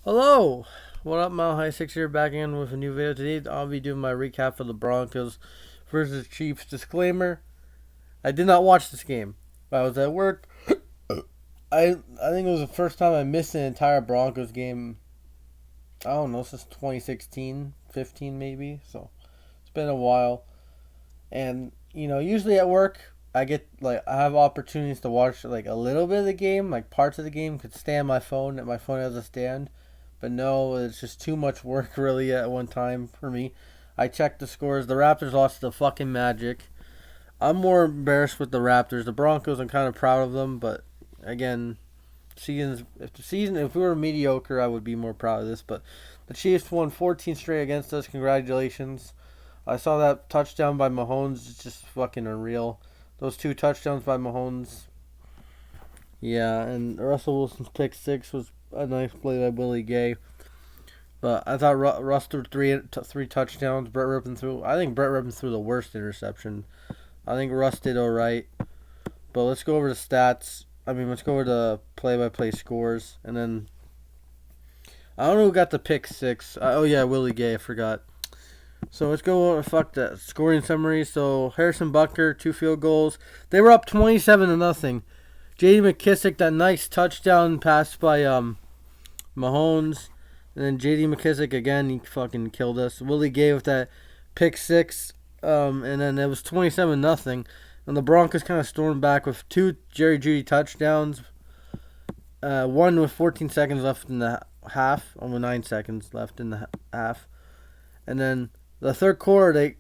Hello! What up, Mile High 6 here, back again with a new video. Today I'll be doing my recap of the Broncos versus Chiefs. Disclaimer, I did not watch this game. I was at work. I think it was the first time I missed an entire Broncos game, I don't know, since 2016, 15 maybe. So it's been a while. And, usually at work, I have opportunities to watch, a little bit of the game, like parts of the game, could stay on my phone, and my phone has a stand. But no, it's just too much work really at one time for me. I checked the scores. The Raptors lost to the fucking Magic. I'm more embarrassed with the Raptors. The Broncos, I'm kind of proud of them, but again, if we were mediocre, I would be more proud of this. But the Chiefs won 14 straight against us. Congratulations. I saw that touchdown by Mahomes. It's just fucking unreal. Those two touchdowns by Mahomes. Yeah, and Russell Wilson's pick six was a nice play by Willie Gay. But I thought Russ threw three touchdowns. I think Brett Rippon threw the worst interception. I think Russ did all right. But let's go over the stats. Let's go over the play-by-play scores, and then I don't know who got the pick six. Oh yeah, Willie Gay. I forgot. So let's go over fuck that scoring summary. So Harrison Butker, 2 field goals. They were up 27-0. J.D. McKissick, that nice touchdown pass by Mahomes. And then J.D. McKissick again, he fucking killed us. Willie Gay with that pick six. And then it was 27-0. And the Broncos kind of stormed back with two Jerry Jeudy touchdowns. One with 14 seconds left in the half. Almost 9 seconds left in the half. And then the third quarter,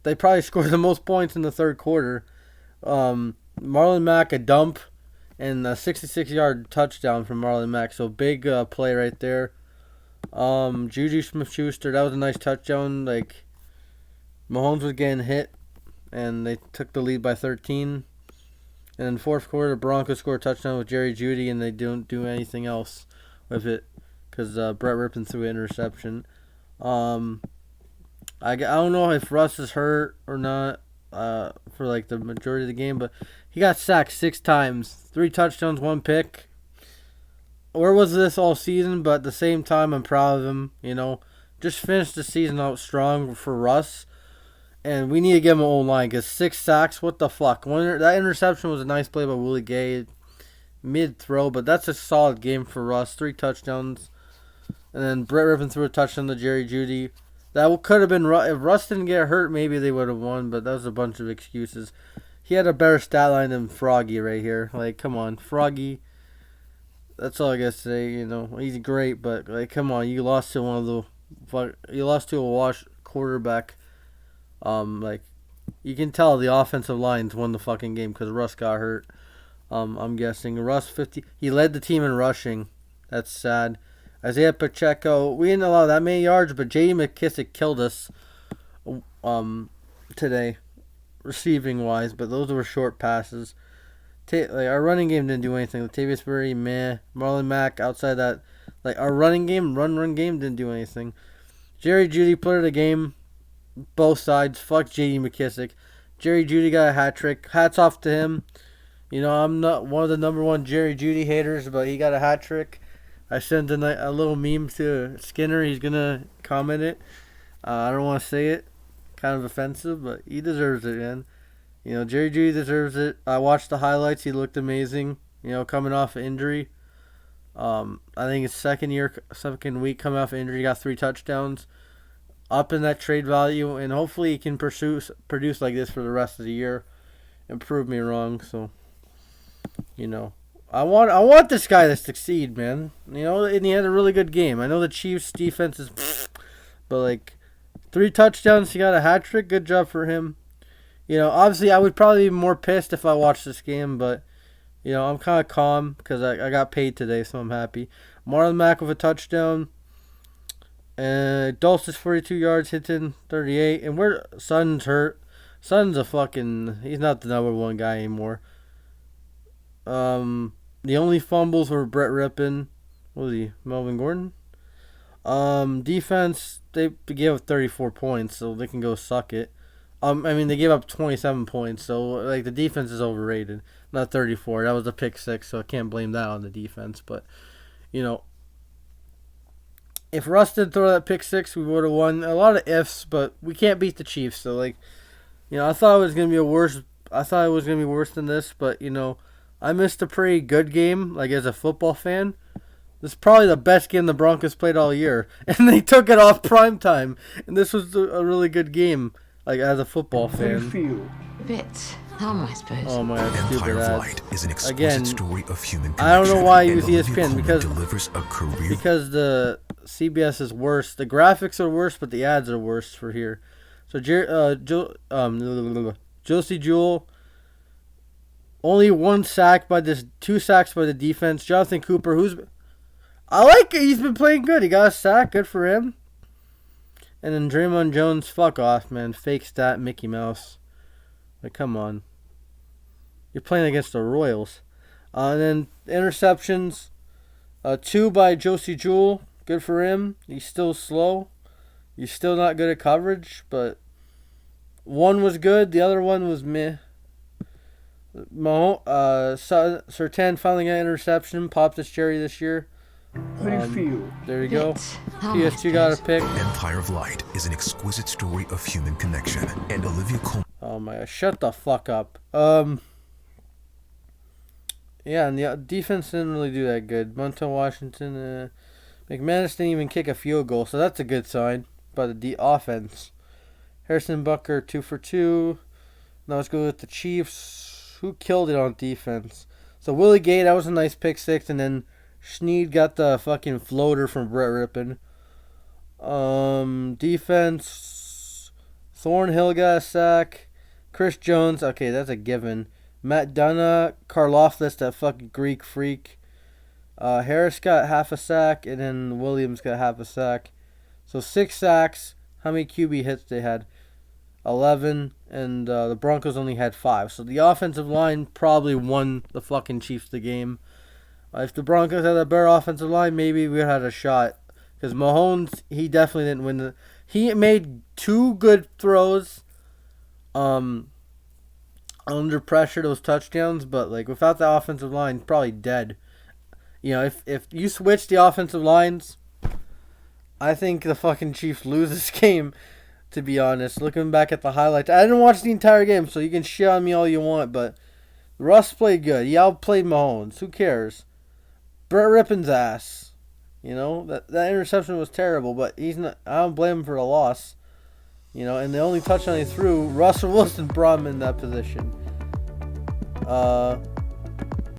they probably scored the most points in the third quarter. Marlon Mack, a dump. And a 66-yard touchdown from Marlon Mack. So big play right there. Juju Smith-Schuster, that was a nice touchdown. Mahomes was getting hit, and they took the lead by 13. And in fourth quarter, Broncos scored a touchdown with Jerry Jeudy, and they don't do anything else with it because Brett Rippon threw an interception. I don't know if Russ is hurt or not for the majority of the game, but he got sacked 6 times, 3 touchdowns, 1 pick. Where was this all season? But at the same time, I'm proud of him. Just finished the season out strong for Russ, and we need to give him an O-line because 6 sacks. What the fuck? That interception was a nice play by Willie Gay, mid throw, but that's a solid game for Russ. 3 touchdowns, and then Brett Rippon threw a touchdown to Jerry Jeudy. That could have been if Russ didn't get hurt. Maybe they would have won, but that was a bunch of excuses. He had a better stat line than Froggy right here. Come on, Froggy. That's all I gotta say. He's great, but come on, you lost to a washed quarterback. You can tell the offensive lines won the fucking game because Russ got hurt. I'm guessing Russ 50. He led the team in rushing. That's sad. Isaiah Pacheco, we didn't allow that many yards, but J.D. McKissick killed us today, receiving wise. But those were short passes. Our running game didn't do anything. Latavius Murray, meh. Marlon Mack, outside that, our running game, run game didn't do anything. Jerry Jeudy put it a game, both sides. Fuck J.D. McKissick. Jerry Jeudy got a hat trick. Hats off to him. I'm not one of the number one Jerry Jeudy haters, but he got a hat trick. I sent a little meme to Skinner. He's gonna comment it. I don't want to say it. Kind of offensive, but he deserves it, man. Jerry Jeudy deserves it. I watched the highlights. He looked amazing. Coming off an injury. I think his second week coming off an injury, he got 3 touchdowns. Up in that trade value, and hopefully he can produce like this for the rest of the year. And prove me wrong. So, I want this guy to succeed, man. And he had a really good game. I know the Chiefs' defense is, but 3 touchdowns, he got a hat trick. Good job for him. Obviously, I would probably be more pissed if I watched this game, but, I'm kind of calm because I got paid today, so I'm happy. Marlon Mack with a touchdown. Dulcis 42 yards, Hinton 38. And Sutton's hurt. Sutton's he's not the number one guy anymore. The only fumbles were Brett Rippon. What was he? Melvin Gordon? Defense, they gave up 34 points, so they can go suck it. They gave up 27 points, so the defense is overrated. Not 34. That was a pick six, so I can't blame that on the defense. But if Russ didn't throw that pick six, we would have won. A lot of ifs, but we can't beat the Chiefs. So I thought it was gonna be a worse. I thought it was gonna be worse than this, but I missed a pretty good game. Like as a football fan, this is probably the best game the Broncos played all year, and they took it off prime time. And this was a really good game. Like as a football fan. Bit. I suppose. Oh my god, Empire stupid of ads. Light is an exquisite Again, story of human connection. I don't know why I and use Olivia ESPN Colman because delivers a career. because the CBS is worse. The graphics are worse, but the ads are worse for here. So Josie Jewell, only 1 sack by this, 2 sacks by the defense. Jonathan Cooper, I like it. He's been playing good. He got a sack. Good for him. And then Draymond Jones, fuck off, man. Fake stat, Mickey Mouse. Like, come on. You're playing against the Royals. And then interceptions. 2 by Josie Jewell. Good for him. He's still slow. He's still not good at coverage, but 1 was good. The other one was meh. Surtain finally got an interception. Popped his cherry this year. There you go. PS2 got a pick. Empire of Light is an exquisite story of human connection, and Olivia Colman. Oh my god, shut the fuck up. Yeah, and the defense didn't really do that good. Montel Washington, McManus didn't even kick a field goal, so that's a good sign by the offense. Harrison Butker, 2 for 2. Now let's go with the Chiefs. Who killed it on defense? So Willie Gay, that was a nice pick six, and then Snead got the fucking floater from Brett Rippon. Defense, Thornhill got a sack. Chris Jones, okay, that's a given. Matt Dunna, Karloftis, that fucking Greek freak. Harris got half a sack, and then Williams got half a sack. So 6 sacks. How many QB hits they had? 11, and the Broncos only had 5. So the offensive line probably won the fucking Chiefs the game. If the Broncos had a better offensive line, maybe we had a shot. Because Mahomes, he definitely didn't win. He made 2 good throws under pressure, those touchdowns. But without the offensive line, probably dead. If you switch the offensive lines, I think the fucking Chiefs lose this game, to be honest. Looking back at the highlights, I didn't watch the entire game, so you can shit on me all you want, but Russ played good. He outplayed Mahomes. Who cares? Brett Rippon's ass. That interception was terrible, but he's not. I don't blame him for the loss. And the only touchdown he threw, Russell Wilson brought him in that position.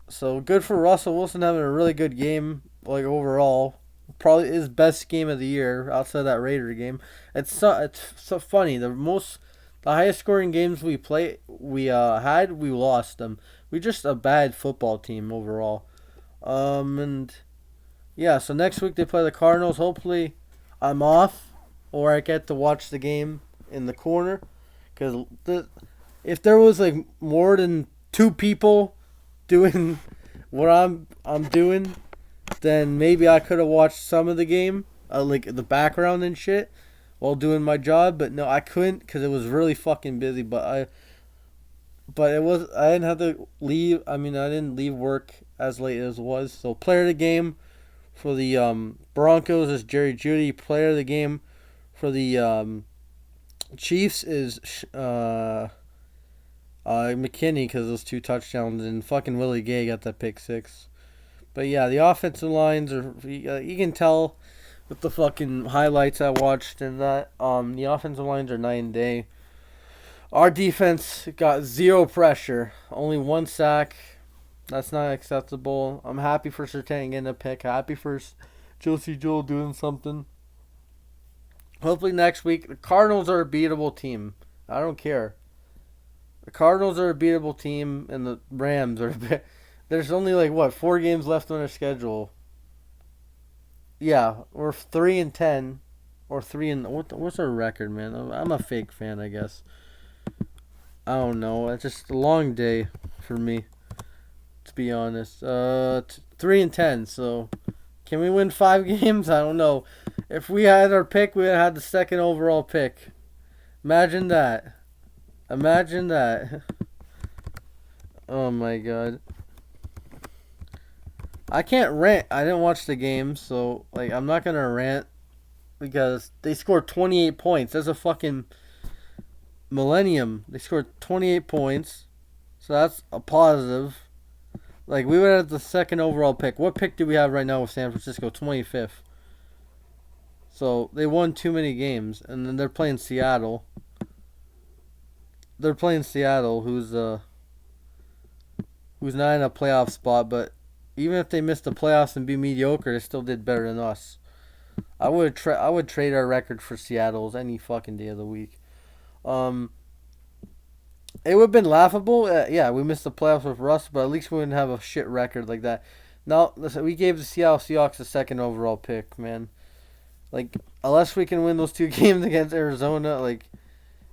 So good for Russell Wilson having a really good game, overall. Probably his best game of the year outside of that Raider game. It's so funny. The highest scoring games we had, we lost them. We're just a bad football team overall. So next week they play the Cardinals. Hopefully I'm off or I get to watch the game in the corner, because if there was more than 2 people doing what I'm doing, then maybe I could have watched some of the game, the background and shit, while doing my job. But no, I couldn't because it was really fucking busy. I didn't have to leave. I didn't leave work as late as it was. So player of the game for the Broncos is Jerry Jeudy. Player of the game for the Chiefs is McKinney, because those 2 touchdowns, and fucking Willie Gay got that pick six. But yeah, the offensive lines are, you can tell with the fucking highlights I watched, and that the offensive lines are night and day. Our defense got 0 pressure, only 1 sack. That's not acceptable. I'm happy for Surtain getting a pick. Happy for Josie Jewell doing something. Hopefully next week, the Cardinals are a beatable team. I don't care. The Cardinals are a beatable team, and the Rams are. There's only 4 games left on their schedule. Yeah, we're 3-10, or what's our record, man? I'm a fake fan, I guess. I don't know. It's just a long day for me, to be honest. 3-10. So, can we win 5 games? I don't know. If we had our pick, we would have had the 2nd overall pick. Imagine that. Oh my god. I can't rant. I didn't watch the game, so I'm not gonna rant because they scored 28 points. That's a fucking millennium. They scored 28 points, so that's a positive. Like, we were at the second overall pick. What pick do we have right now with San Francisco? 25th. So they won too many games, and then they're playing Seattle. Who's not in a playoff spot, but even if they missed the playoffs and be mediocre, they still did better than us. I would trade our record for Seattle's any fucking day of the week. Um, it would have been laughable. Yeah, we missed the playoffs with Russ, but at least we wouldn't have a shit record like that. Now, listen, we gave the Seattle Seahawks the second overall pick, man. Like, unless we can win those two games against Arizona, like,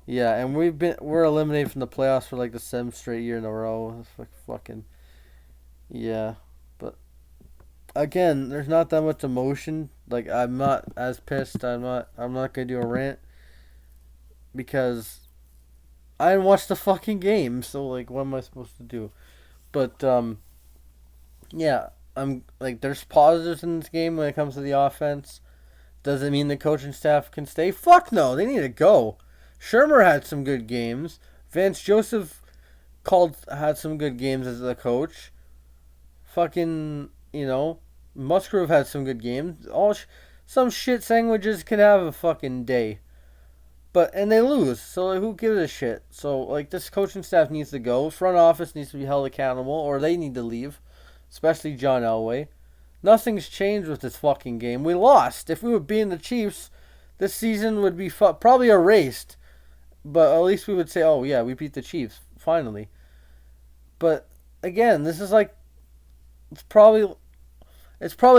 yeah, and we're eliminated from the playoffs for like the seventh straight year in a row. It's like fucking, yeah. But again, there's not that much emotion. Like, I'm not as pissed. I'm not gonna do a rant because I didn't watch the fucking game. So like, what am I supposed to do? But yeah, I'm like, there's positives in this game when it comes to the offense. Does it mean the coaching staff can stay? Fuck no, they need to go. Shermer had some good games. Vance Joseph had some good games as a coach. Fucking, Musgrove had some good games. Some shit sandwiches can have a fucking day. And they lose, so like, who gives a shit? So like, this coaching staff needs to go. Front office needs to be held accountable, or they need to leave. Especially John Elway. Nothing's changed with this fucking game. We lost. If we were beating the Chiefs, this season would be probably erased. But at least we would say, oh yeah, we beat the Chiefs finally. But again, this is like, it's probably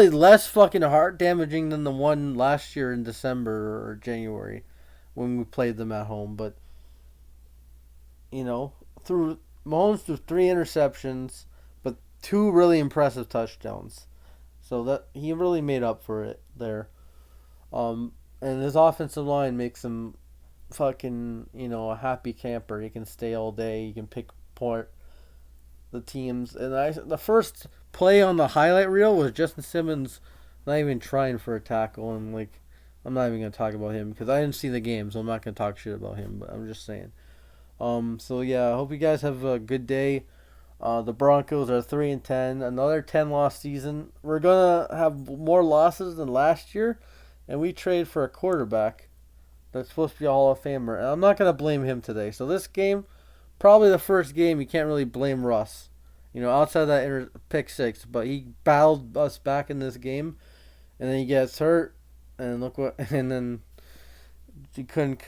less fucking heart damaging than the one last year in December or January when we played them at home. But through Mahomes threw 3 interceptions, but 2 really impressive touchdowns. So that he really made up for it there. And his offensive line makes him fucking, a happy camper. He can stay all day. He can pick apart the teams. And the first play on the highlight reel was Justin Simmons not even trying for a tackle. And like, I'm not even gonna talk about him because I didn't see the game, so I'm not gonna talk shit about him. But I'm just saying. So yeah, I hope you guys have a good day. The Broncos are 3-10, another 10-loss season. We're gonna have more losses than last year, and we trade for a quarterback that's supposed to be a Hall of Famer. And I'm not gonna blame him today. So this game, probably the first game you can't really blame Russ. Outside that pick 6, but he battled us back in this game, and then he gets hurt, and look what, and then we couldn't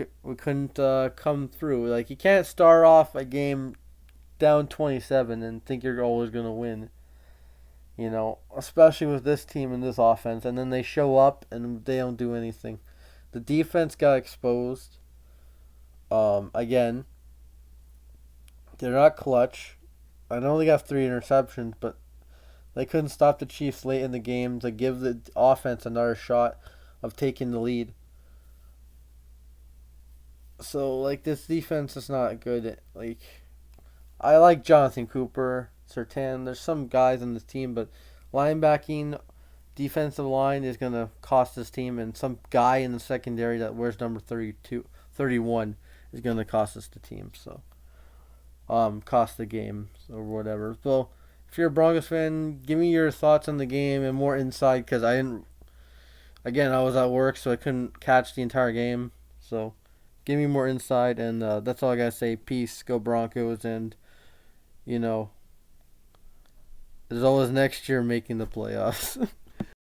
come through. Like, you can't start off a game down 27 and think you're always going to win. Especially with this team and this offense. And then they show up and they don't do anything. The defense got exposed. Again, they're not clutch. I know they got 3 interceptions, but they couldn't stop the Chiefs late in the game to give the offense another shot of taking the lead. So, like, this defense is not good. Like, I like Jonathan Cooper, Surtain. There's some guys on this team, but linebacking, defensive line is going to cost this team, and some guy in the secondary that wears number 31 is going to cost us the team. So, cost the game or whatever. So, if you're a Broncos fan, give me your thoughts on the game and more insight, because I was at work, so I couldn't catch the entire game. So, give me more insight, and that's all I got to say. Peace. Go Broncos, and there's always next year making the playoffs.